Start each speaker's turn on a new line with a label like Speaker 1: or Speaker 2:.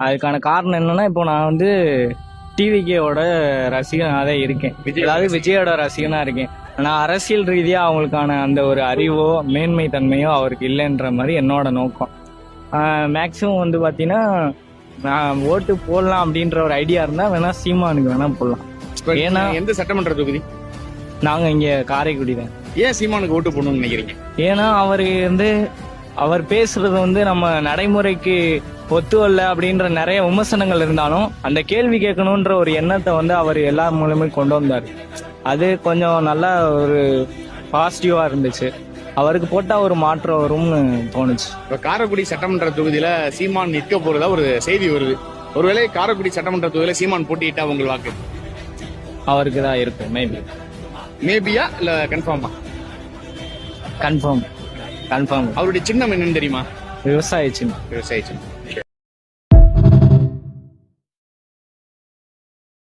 Speaker 1: அதுக்கான காரணம் என்னன்னா, இப்போ நான் வந்து டிவிகேவோட ரசிகனாக தான் இருக்கேன். அதாவது விஜயோட ரசிகனா இருக்கேன். நான் அரசியல் ரீதியா அவங்களுக்கான அந்த ஒரு அறிவோ மேன்மை தன்மையோ அவருக்கு இல்லைன்ற மாதிரி என்னோட நோக்கம். மேக்சிமம் வந்து பாத்தீங்கன்னா, நான் ஓட்டு போடலாம் அப்படின்ற ஒரு ஐடியா இருந்தா வேணா சீமானுக்கு வேணா போடலாம்.
Speaker 2: ஏன்னா எந்த சட்டமன்ற தொகுதி?
Speaker 1: நாங்க இங்க காரைக்குடி தான்.
Speaker 2: ஏன் சீமானுக்கு ஓட்டு போடணும்னு நினைக்கிறீங்க?
Speaker 1: ஏன்னா அவரு வந்து அவர் பேசுறது வந்து நம்ம நடைமுறைக்கு ஒத்து வரல அப்படின்ற நிறைய விமர்சனங்கள் இருந்தாலும் அந்த கேள்வி கேட்கணுன்ற ஒரு எண்ணத்தை வந்து அவர் எல்லா மூலமே கொண்டு வந்தார். அது கொஞ்சம் நல்லா ஒரு பாசிட்டிவா இருந்துச்சு. அவருக்கு போட்டா ஒரு மாற்றம் வரும்னு தோணுச்சு.
Speaker 2: இப்ப காரைக்குடி சட்டமன்ற தொகுதியில சீமான் நிற்க போறதா ஒரு செய்தி வருது. ஒருவேளை காரைக்குடி சட்டமன்ற தொகுதியில சீமான் போட்டியிட்டா உங்கள் வாக்கு
Speaker 1: அவருக்கு தான் இருக்கும்.
Speaker 2: மேபியா இல்ல கன்ஃபார்மா?
Speaker 1: கன்ஃபார்ம்.
Speaker 2: அவருடைய சின்னம் என்னன்னு தெரியுமா?
Speaker 1: விவசாய சின்னம்.
Speaker 2: விவசாய சின்னம்.